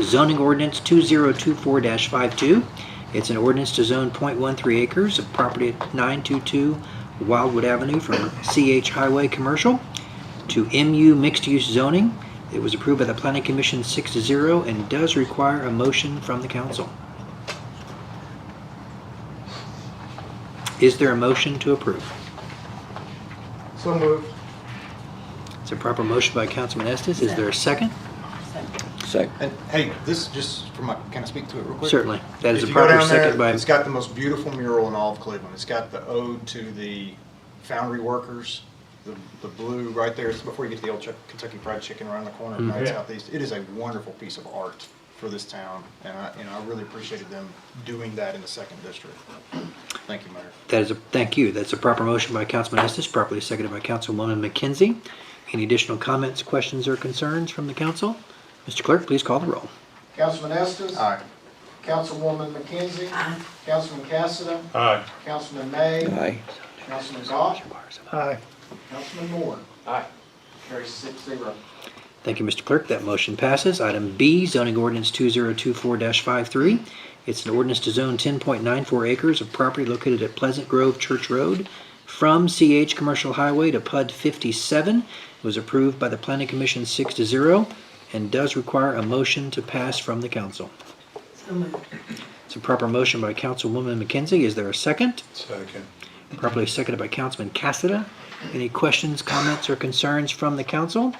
Zoning ordinance 2024-52. It's an ordinance to zone .13 acres of property at 922 Wildwood Avenue from CH Highway Commercial to MU mixed-use zoning. It was approved by the Planning Commission 6-0 and does require a motion from the council. Is there a motion to approve? So moved. It's a proper motion by Councilman Estes. Is there a second? Second. And hey, this just from my, can I speak to it real quick? Certainly. That is If a you go proper down there, second by... It's got the most beautiful mural in all of Cleveland. It's got the ode to the foundry workers, the blue right there. It's before you get to the old Kentucky Fried Chicken around the corner of Night Southeast. It is a wonderful piece of art for this town, and I really appreciated them doing that in the second district. Thank you, Mayor. Thank you. That's a proper motion by Councilman Estes, properly seconded by Councilwoman McKenzie. Any additional comments, questions, or concerns from the council? Mr. Clerk, please call the roll. Councilman Estes. Aye. Councilwoman McKenzie. Aye. Councilman Cassidy. Aye. Councilman May. Aye. Councilman Goff. Aye. Councilman Moore. Aye. Carries 6-0. Thank you, Mr. Clerk. That motion passes. Item B, zoning ordinance 2024-53. It's an ordinance to zone 10.94 acres of property located at Pleasant Grove Church Road from CH Commercial Highway to PUD 57. It was approved by the Planning Commission 6-0 and does require a motion to pass from the council. So moved. It's a proper motion by Councilwoman McKenzie. Is there a second? Second. Properly seconded by Councilman Cassidy. Any questions, comments, or concerns from the council?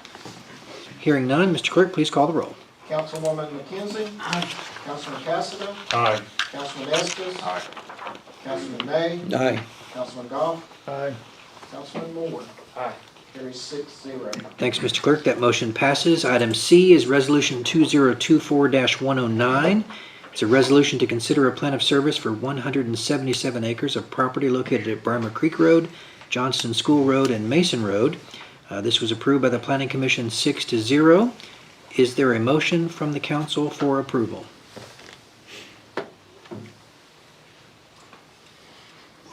Hearing none, Mr. Clerk, please call the roll. Councilwoman McKenzie. Aye. Councilman Cassidy. Aye. Councilman Estes. Aye. Councilman May. Aye. Councilman Goff. Aye. Councilman Moore. Aye. Carries 6-0. Thanks, Mr. Clerk. That motion passes. Item C is Resolution 2024-109. It's a resolution to consider a plan of service for 177 acres of property located at Brimer Creek Road, Johnston School Road, and Mason Road. This was approved by the Planning Commission 6-0. Is there a motion from the council for approval?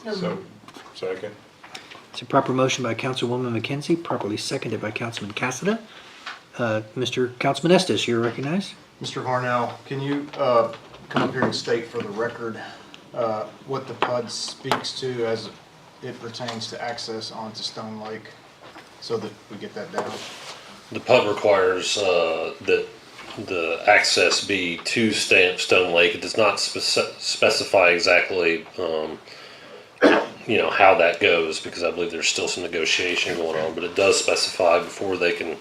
So, second. It's a proper motion by Councilwoman McKenzie, properly seconded by Councilman Cassidy. Mr. Councilman Estes, you're recognized. Mr. Harnell, can you come up here and state for the record what the PUD speaks to as it pertains to access onto Stone Lake, so that we get that down? The PUD requires that the access be to Stone Lake. It does not specify exactly, how that goes, because I believe there's still some negotiation going on. But it does specify before they can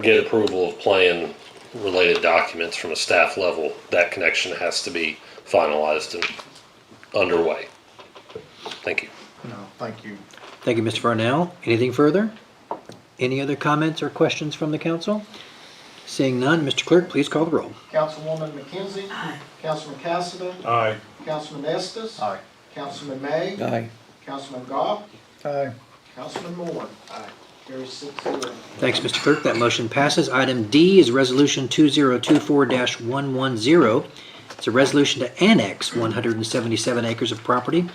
get approval of plan related documents from a staff level, that connection has to be finalized and underway. Thank you. No, thank you. Thank you, Mr. Farnell. Anything further? Any other comments or questions from the council? Seeing none, Mr. Clerk, please call the roll. Councilwoman McKenzie. Aye. Councilman Cassidy. Aye. Councilman Estes. Aye. Councilman May. Aye. Councilman Goff. Aye. Councilman Moore. Aye. Carries 6-0. Thanks, Mr. Clerk. That motion passes. Item D is Resolution 2024-110. It's a resolution to annex 177 acres of property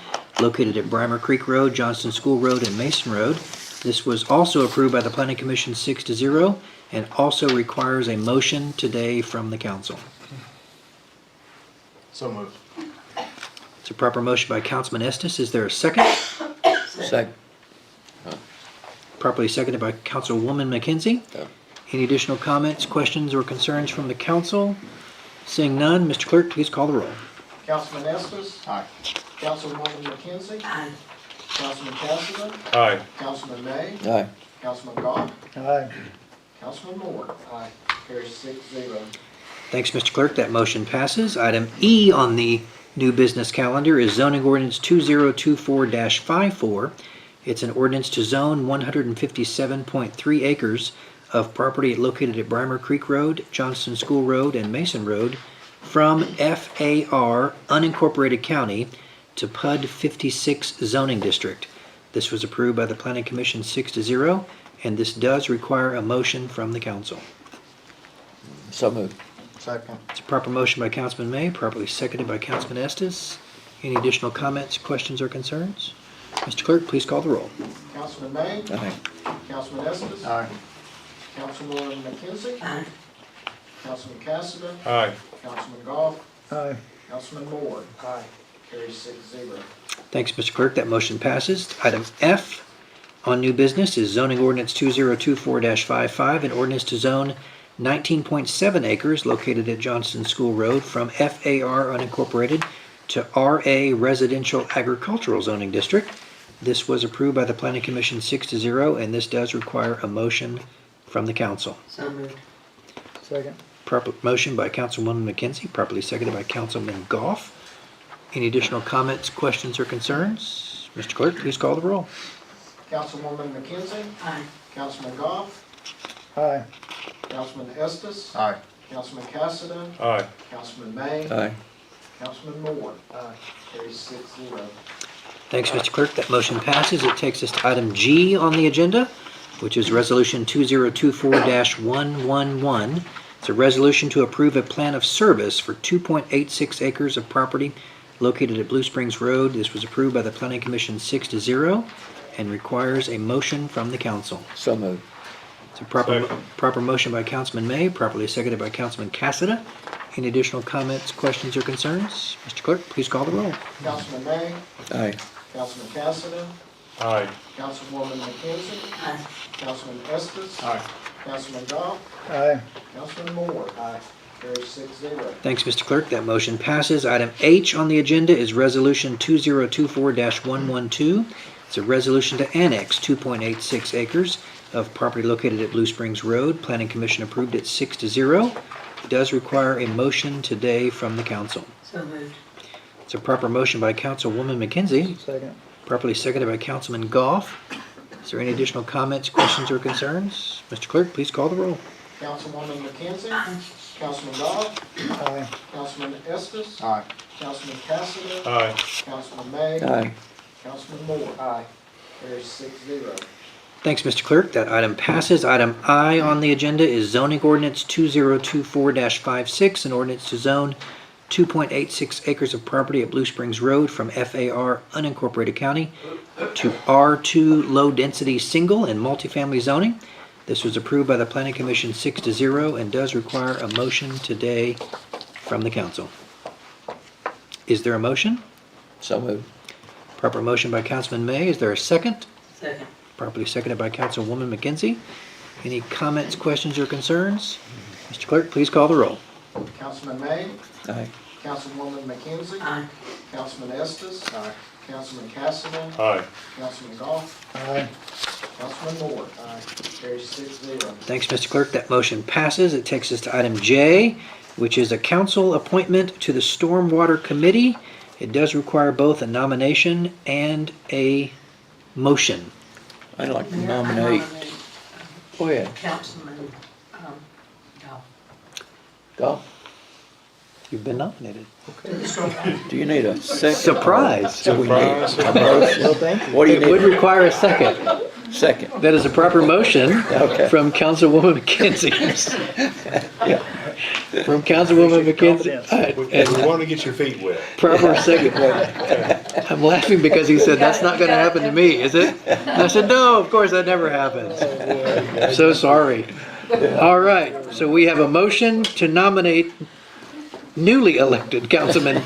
located at Brimer Creek Road, Johnston School Road, and Mason Road. This was also approved by the Planning Commission 6-0 and also requires a motion today from the council. So moved. It's a proper motion by Councilman Estes. Is there a second? Second. Properly seconded by Councilwoman McKenzie. Yeah. Any additional comments, questions, or concerns from the council? Seeing none, Mr. Clerk, please call the roll. Councilman Estes. Aye. Councilwoman McKenzie. Aye. Councilman Cassidy. Aye. Councilman May. Aye. Councilman Goff. Aye. Councilman Moore. Aye. Carries 6-0. Thanks, Mr. Clerk. That motion passes. Item E on the new business calendar is zoning ordinance 2024-54. It's an ordinance to zone 157.3 acres of property located at Brimer Creek Road, Johnston School Road, and Mason Road from FAR unincorporated county to PUD 56 zoning district. This was approved by the Planning Commission 6-0, and this does require a motion from the council. So moved. Second. It's a proper motion by Councilman May, properly seconded by Councilman Estes. Any additional comments, questions, or concerns? Mr. Clerk, please call the roll. Councilman May. Aye. Councilman Estes. Aye. Councilwoman McKenzie. Aye. Councilman Cassidy. Aye. Councilman Goff, Aye. Councilman Moore. Aye. Carries 6-0. Thanks, Mr. Clerk. That motion passes. Item F on new business is zoning ordinance 2024-55, an ordinance to zone 19.7 acres located at Johnston School Road from FAR unincorporated to RA Residential Agricultural Zoning District. This was approved by the Planning Commission 6-0, and this does require a motion from the council. So moved. Second. Proper motion by Councilwoman McKenzie, properly seconded by Councilman Goff. Any additional comments, questions, or concerns? Mr. Clerk, please call the roll. Councilwoman McKenzie, Aye. Councilman Goff, Aye. Councilman Estes, Aye. Councilman Cassidy, Aye. Councilman May, Aye. Councilman Moore. Aye. Carries 6-0. Thanks, Mr. Clerk. That motion passes. It takes us to item G on the agenda, which is Resolution 2024-111. It's a resolution to approve a plan of service for 2.86 acres of property located at Blue Springs Road. This was approved by the Planning Commission 6-0 and requires a motion from the council. So moved. It's a proper Second. proper motion by Councilman May, properly seconded by Councilman Cassada. Any additional comments, questions, or concerns? Mr. Clerk, please call the roll. Councilman May, Aye. Councilman Cassidy, Aye. Councilwoman McKenzie, Aye. Councilman Estes, Aye. Councilman Goff, Aye. Councilman Moore. Aye. Carries 6-0. Thanks, Mr. Clerk. That motion passes. Item H on the agenda is Resolution 2024-112. It's a resolution to annex 2.86 acres of property located at Blue Springs Road. Planning Commission approved it 6-0. It does require a motion today from the council. So moved. It's a proper motion by Councilwoman McKenzie, Second. properly seconded by Councilman Goff. Is there any additional comments, questions, or concerns? Mr. Clerk, please call the roll. Councilwoman McKenzie, Councilman Goff, Aye. Councilman Estes, Aye. Councilman Cassidy, Aye. Councilman May, Aye. Councilman Moore. Aye. Carries 6-0. Thanks, Mr. Clerk. That item passes. Item I on the agenda is zoning ordinance 2024-56, an ordinance to zone 2.86 acres of property at Blue Springs Road from FAR unincorporated county to R2 low density single and multifamily zoning. This was approved by the Planning Commission 6-0 and does require a motion today from the council. Is there a motion? So moved. Proper motion by Councilman May. Is there a second? Second. Properly seconded by Councilwoman McKenzie. Any comments, questions, or concerns? Mr. Clerk, please call the roll. Councilman May, Aye. Councilwoman McKenzie, Aye. Councilman Estes, Aye. Councilman Cassidy, Aye. Councilman Goff, Aye. Councilman Moore. Aye. Carries 6-0. Thanks, Mr. Clerk. That motion passes. It takes us to item J, which is a council appointment to the Stormwater Committee. It does require both a nomination and a motion. I'd like to Mayor, I nominate. nominate, Go ahead. Councilman, Goff. Go. You've been nominated. Do you need a second? Surprise. Do we need a motion? Well, thank you. What do you It would need? require a second. Second. That is a proper motion Okay. from Councilwoman McKenzie. From Councilwoman McKenzie. And we want to get your feet wet. Proper second. I'm laughing because he said, that's not going to happen to me, is it? And I said, no, of course, that never happens. I'm so sorry. All right, so we have a motion to nominate newly elected Councilman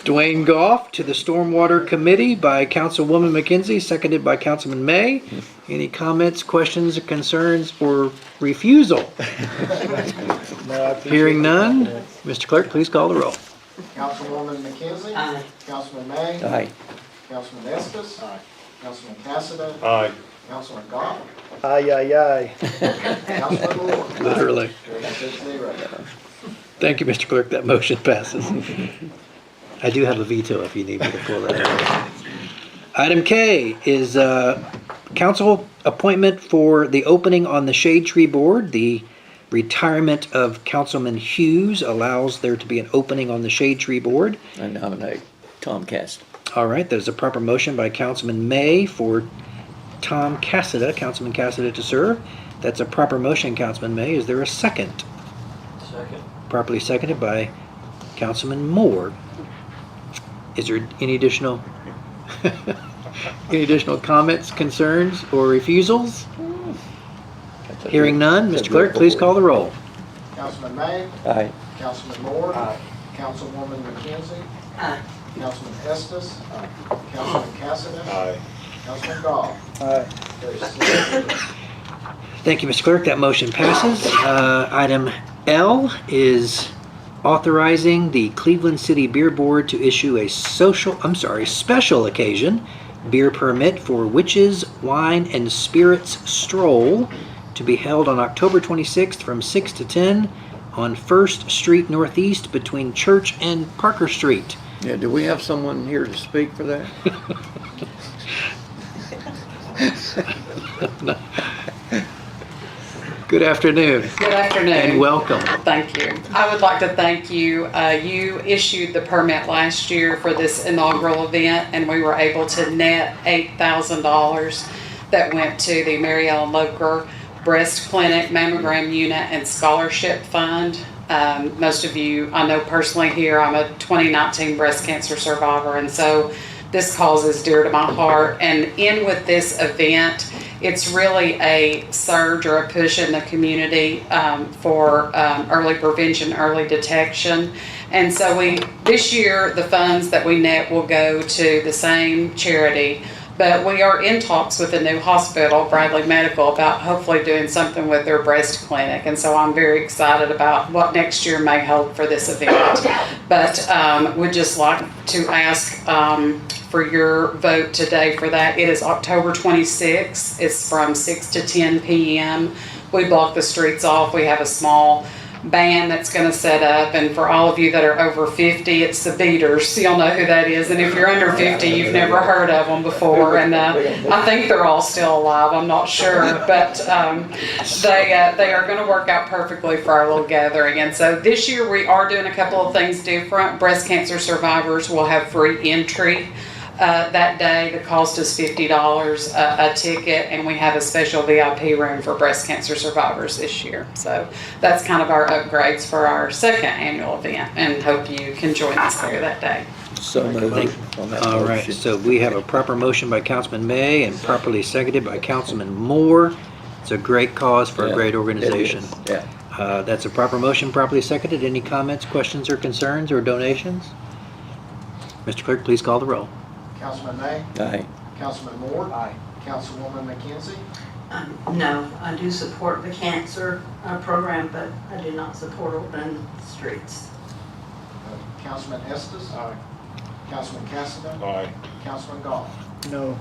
Dwayne Goff to the Stormwater Committee by Councilwoman McKenzie, seconded by Councilman May. Any comments, questions, concerns, or refusal? No, I appreciate Hearing the none, confidence. Mr. Clerk, please call the roll. Councilwoman McKenzie, Aye. Councilman May, Aye. Councilman Estes, Aye. Councilman Cassidy, Aye. Councilman Goff, Aye, aye, aye. Councilman Moore. Literally. Carries 6-0. Thank you, Mr. Clerk. That motion passes. I do have a veto if you need me to pull that out. Item K is council appointment for the opening on the Shade Tree Board. The retirement of Councilman Hughes allows there to be an opening on the Shade Tree Board. I nominate Tom Cast. All right, there's a proper motion by Councilman May for Tom Cassada, Councilman Cassada, to serve. That's a proper motion, Councilman May. Is there a second? Second. Properly seconded by Councilman Moore. Is there any additional comments, concerns, or refusals? Hearing none, Mr. Clerk, please call the roll. Councilman May, Aye. Councilman Moore. Aye. Councilwoman McKenzie. Aye. Councilman Estes. Councilman Cassidy. Aye. Councilman Goff. Aye. Carries 6-0. Thank you, Mr. Clerk. That motion passes. Item L is authorizing the Cleveland City Beer Board to issue a special occasion beer permit for Witches, Wine, and Spirits Stroll to be held on October 26th from 6 to 10 on 1st Street Northeast between Church and Parker Street. Yeah, do we have someone here to speak for that? Good afternoon Good afternoon. and welcome. Thank you. I would like to thank you. You issued the permit last year for this inaugural event, and we were able to net $8,000 that went to the Mary Ellen Loker Breast Clinic, Mammogram Unit, and Scholarship Fund. Most of you, I know personally here, I'm a 2019 breast cancer survivor, and so this cause is dear to my heart. And in with this event, it's really a surge or a push in the community for early prevention, early detection. And so this year, the funds that we net will go to the same charity. But we are in talks with a new hospital, Bradley Medical, about hopefully doing something with their breast clinic. And so I'm very excited about what next year may hold for this event. But would just like to ask for your vote today for that. It is October 26th. It's from 6 to 10 p.m. We block the streets off. We have a small band that's going to set up, and for all of you that are over 50, it's the Beaters. You'll know who that is, and if you're under 50, you've never heard of them before, and I think they're all still alive. I'm not sure, but they are going to work out perfectly for our little gathering. And so this year we are doing a couple of things different. Breast cancer survivors will have free entry that day. The cost is $50 a ticket, and we have a special VIP room for breast cancer survivors this year. So that's kind of our upgrades for our second annual event, and hope you can join us there that day. So moved on that All right, motion. so we have a proper motion by Councilman May and properly seconded by Councilman Moore. It's a great cause for a Yeah, great it organization. is, Yeah. That's a proper motion, properly seconded. Any comments, questions, or concerns, or donations? Mr. Clerk, please call the roll. Councilman May. Aye. Councilman Moore. Aye. Councilwoman McKenzie. No, I do support the cancer program, but I do not support open streets. Councilman Estes. Councilman Cassidy. Aye. Councilman Goff. No.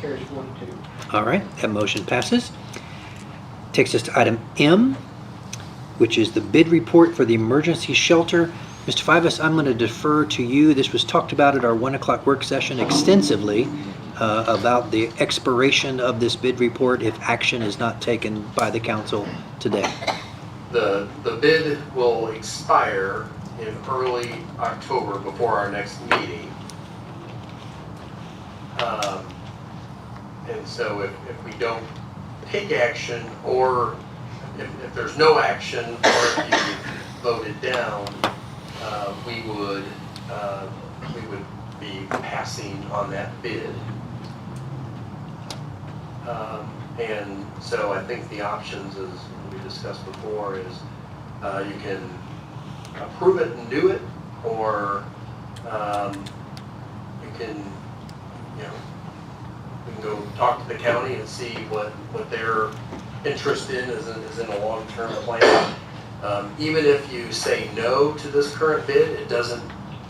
Carries 42. All right, that motion passes. Takes us to item M, which is the bid report for the emergency shelter. Mr. Fivas, I'm going to defer to you. This was talked about at our 1 o'clock work session extensively about the expiration of this bid report if action is not taken by the council today. The bid will expire in early October before our next meeting. And so if we don't take action, or if there's no action, or if you vote it down, we would be passing on that bid. And so I think the options, as we discussed before, is you can approve it and do it, or you can, we can go talk to the county and see what their interest in is in a long-term plan. Even if you say no to this current bid, it doesn't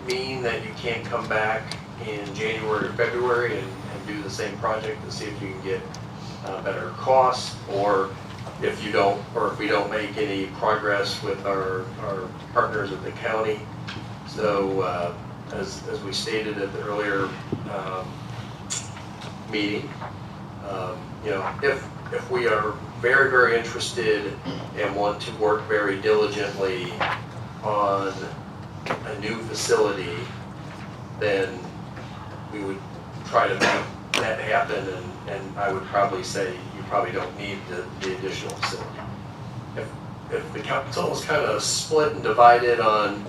mean that you can't come back in January or February and do the same project and see if you can get better costs, or if we don't make any progress with our partners at the county. So as we stated at the earlier meeting, if we are very, very interested and want to work very diligently on a new facility, then we would try to make that happen, and I would probably say you probably don't need the additional facility. If the council is kind of split and divided on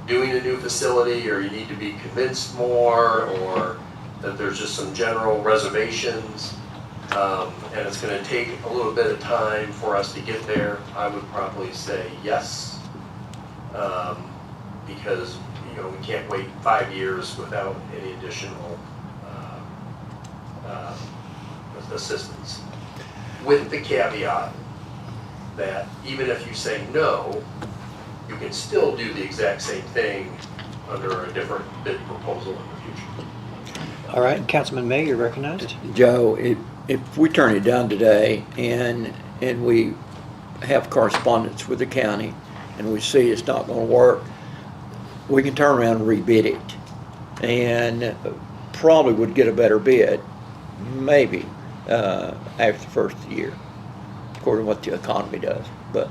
doing a new facility, or you need to be convinced more, or that there's just some general reservations, and it's gonna take a little bit of time for us to get there, I would probably say yes. Because, you know, we can't wait 5 years without any additional assistance. With the caveat that even if you say no, you can still do the exact same thing under a different bid proposal in the future. All right, Councilman May, you're recognized. Joe, if we turn it down today and we have correspondence with the county and we see it's not gonna work, we can turn around and rebid it and probably would get a better bid, maybe, after the first of the year, according to what the economy does. But,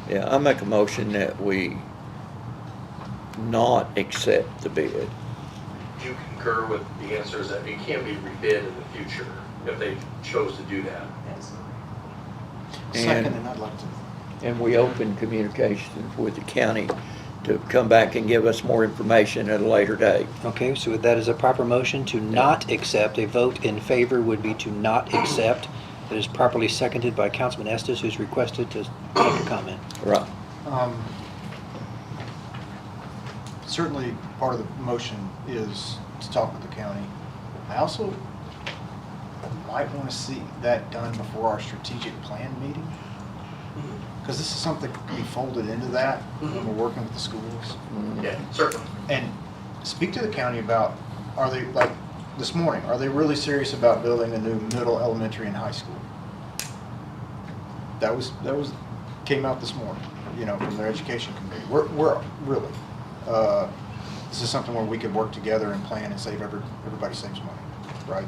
yeah, I make a motion that we not accept the bid. Do you concur with the answers that it can be rebid in the future if they chose to do that? Second, and I'd like to. And we open communications with the county to come back and give us more information at a later date. Okay, so that is a proper motion to not accept. A vote in favor would be to not accept. That is properly seconded by Councilman Estes, who's requested to make a comment. Right. Certainly, part of the motion is to talk with the county. I also might want to see that done before our strategic plan meeting. Because this is something that can be folded into that when we're working with the schools. Yeah, certainly. And speak to the county about, are they, like this morning, are they really serious about building a new middle, elementary, and high school? That was came out this morning, you know, from their education committee. We're really, this is something where we could work together and plan and save everybody saves money, right?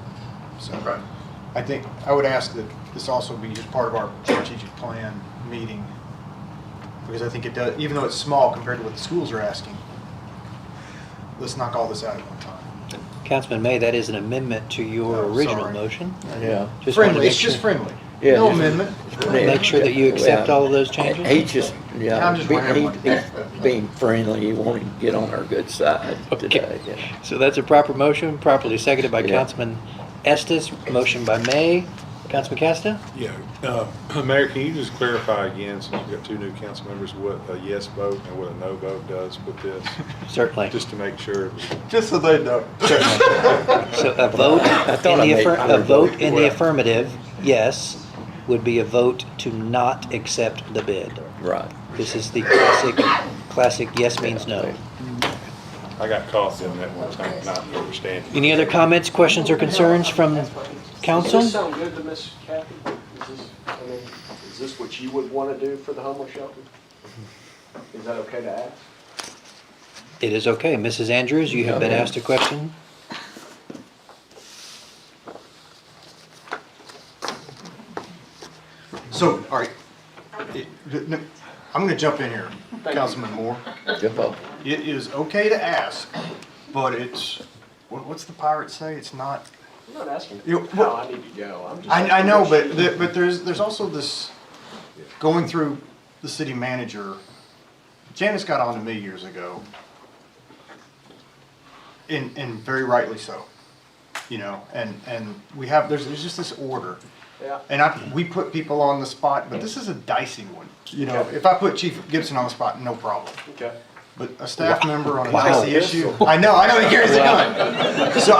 So Right. I think, I would ask that this also be just part of our strategic plan meeting, because I think it does, even though it's small compared to what the schools are asking, let's knock all this out at one time. Councilman May, that is an amendment to your Oh, original sorry. motion. Yeah. Just wanted to Friendly, make it's just sure, friendly. Yeah, No just- amendment. make sure that you accept all of those changes. He just, yeah, I'm just rambling. he's being friendly, he wanted to get on our good side today. Okay. Yeah. So that's a proper motion, properly seconded by Yeah. Councilman Estes, motion by May. Councilman Casta? Yeah, Mayor, can you just clarify again, since we've got two new council members, what a yes vote and what a no vote does with this? Certainly. Just to make sure. Just so they know. So a vote I thought in I the made a clear vote in the Well- affirmative, yes, would be a vote to not accept the bid. Right. This is the classic yes means no. I got caught in that one time, not understanding. Any other comments, questions, or concerns from council? Does this sound good to Miss Kathy? Is this what you would want to do for the homeless shelter? Is that okay to ask? It is okay. Mrs. Andrews, you have been Yeah. asked a question. So, all right, I'm gonna jump in here, Councilman Moore. Good vote. It is okay to ask, but it's, what's the pirate say? It's not, I'm not asking You- how I need to go. I'm just. I know, but there's also this, going through the city manager, Janice got on to me years ago, and very rightly so, you know, and we have, there's just this order. Yeah. And we put people on the spot, but this is a dicey one. You know, if I put Chief Gibson on the spot, no problem. Okay. But a staff member on a Wow. dicey issue, I know, he carries a gun. So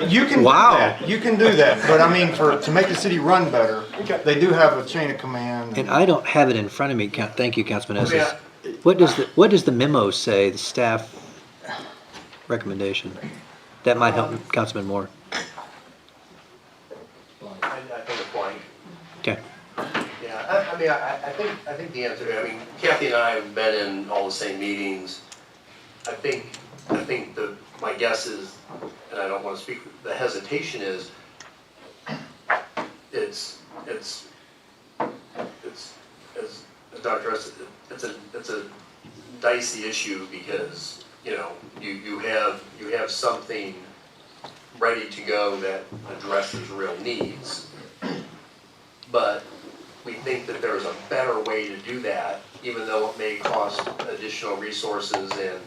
you can do Wow. that, you can do that, but I mean, to make the city run better, Okay. they do have a chain of command. And I don't have it in front of me. Thank you, Councilman Estes. Yeah. What does the memo say, the staff recommendation? That might help Councilman Moore. I think it's blank. Okay. Yeah, I mean, I think the answer, I mean, Kathy and I have been in all the same meetings. I think my guess is, and I don't want to speak, the hesitation is, it's as Dr. S, it's a dicey issue because, you know, you have something ready to go that addresses real needs. But we think that there's a better way to do that, even though it may cost additional resources and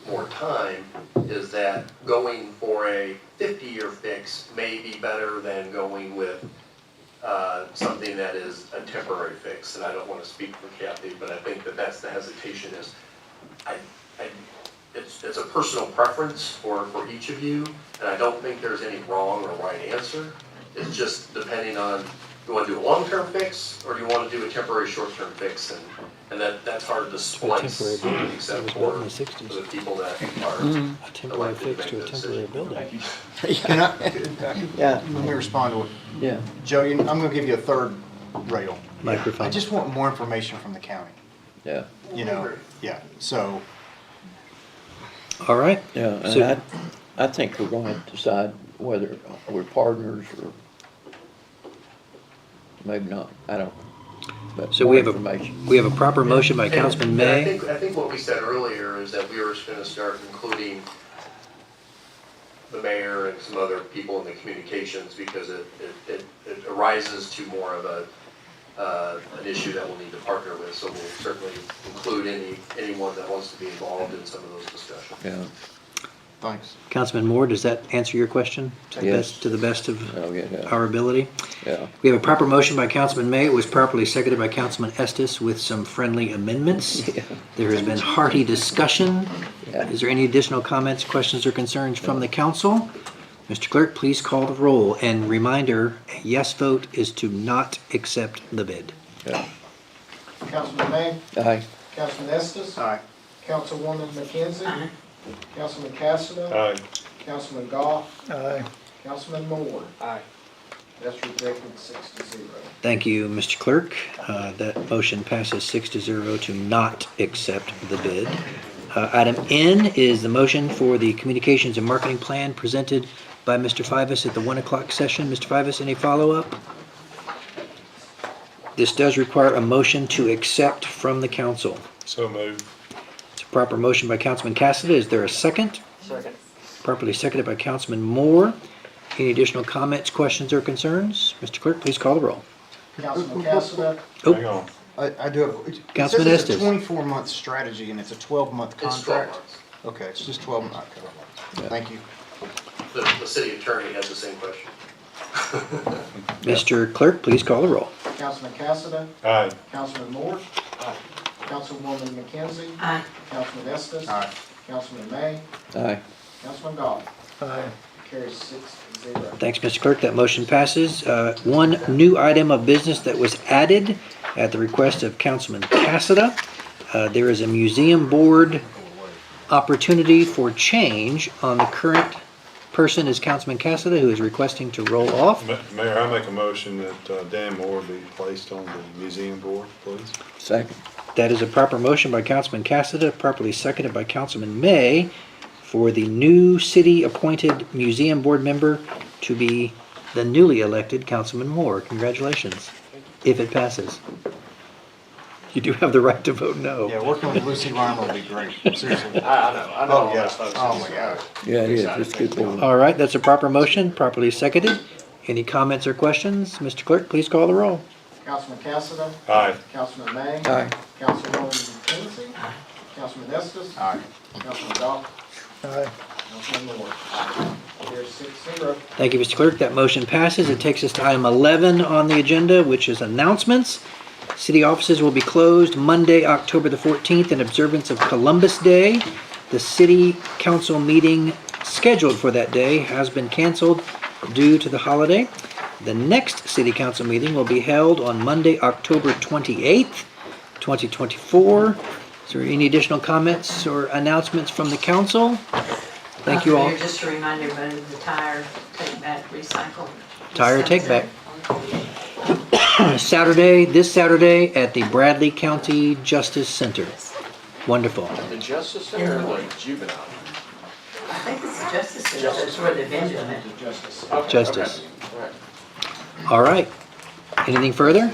more time, is that going for a 50-year fix may be better than going with something that is a temporary fix. And I don't want to speak for Kathy, but I think that that's the hesitation is, it's a personal preference for each of you, and I don't think there's any wrong or right answer. It's just depending on, you want to do a long-term fix, or do you want to do a temporary short-term fix, and that's hard to splice, except for the people that are A temporary fix to a temporary building. Can I, Yeah, let me respond to it. yeah. Joe, I'm gonna give you a third rail. Microphone. I just want more information from the county, Yeah, you know, yeah, so, All right. yeah, So- and I think we're gonna have to decide whether we're partners or maybe not, I don't. But So more we have information. We have a proper motion by Councilman And May. I think what we said earlier is that we were gonna start including the mayor and some other people in the communications, because it arises to more of an issue that we'll need to partner with, so we'll certainly include anyone that wants to be involved in some of those discussions. Yeah, thanks. Councilman Moore, does that answer your question to the Yes. best, to the best of oh, yeah, our ability? yeah. We have a proper motion by Councilman May. It was properly seconded by Councilman Estes with some friendly amendments. Yeah. There has been hearty discussion. Yeah. Is there any additional comments, questions, or concerns from the council? Mr. Clerk, please call the roll. And reminder, a yes vote is to not accept the bid. Yeah. Councilman May, Aye. Councilman Estes, Aye. Councilwoman McKenzie, Aye. Councilman Cassidy, Aye. Councilman Goff, Aye. Councilman Moore. Aye. That's rejected 6-0. Thank you, Mr. Clerk. That motion passes 6-0 to not accept the bid. Item N is the motion for the communications and marketing plan presented by Mr. Fivas at the 1 o'clock session. Mr. Fivas, any follow-up? This does require a motion to accept from the council. So moved. It's a proper motion by Councilman Cassidy. Is there a second? Second. Properly seconded by Councilman Moore. Any additional comments, questions, or concerns? Mr. Clerk, please call the roll. Councilman Cassidy, Oh. Hang on. I do have, it Councilman says it's a Estes. 24-month strategy and it's a 12-month It's 12 contract. months. Okay, it's just 12 months, okay. Thank you. The city attorney has the same question. Mr. Clerk, please call the roll. Councilman Cassidy, Aye. Councilman Moore, Councilwoman McKenzie, Aye. Councilman Estes, Aye. Councilman May, Aye. Councilman Goff. Aye. Carries 6-0. Thanks, Mr. Clerk. That motion passes. One new item of business that was added at the request of Councilman Cassada. There is a museum board opportunity for change on the current person is Councilman Cassada, who is requesting to roll off. Mayor, I make a motion that Dan Moore be placed on the museum board, please. Second. That is a proper motion by Councilman Cassada, properly seconded by Councilman May, for the new city-appointed museum board member to be the newly elected Councilman Moore. Congratulations, if it passes. You do have the right to vote no. Yeah, working with Lucy Reimer will be great, seriously. I know Oh, all yeah. those folks. Oh, my God. Yeah, it is. It's good board. All right, that's a proper motion, properly seconded. Any comments or questions? Mr. Clerk, please call the roll. Councilman Cassidy, Aye. Councilman May, Aye. Councilwoman McKenzie, Councilman Estes, Aye. Councilman Goff, Aye. Councilman Moore. Carries 6-0. Thank you, Mr. Clerk. That motion passes. It takes us to item 11 on the agenda, which is announcements. City offices will be closed Monday, October the 14th in observance of Columbus Day. The city council meeting scheduled for that day has been canceled due to the holiday. The next city council meeting will be held on Monday, October 28th, 2024. Is there any additional comments or announcements from the council? Thank you all. Mayor, just to remind everybody, the tire take back, recycle. Tire take back. This Saturday at the Bradley County Justice Center. Wonderful. The Justice Center or the Juvenile? I think it's the Justice Center, that's where they've been doing it. Justice. Okay, Justice. okay. All right. All right. Anything further?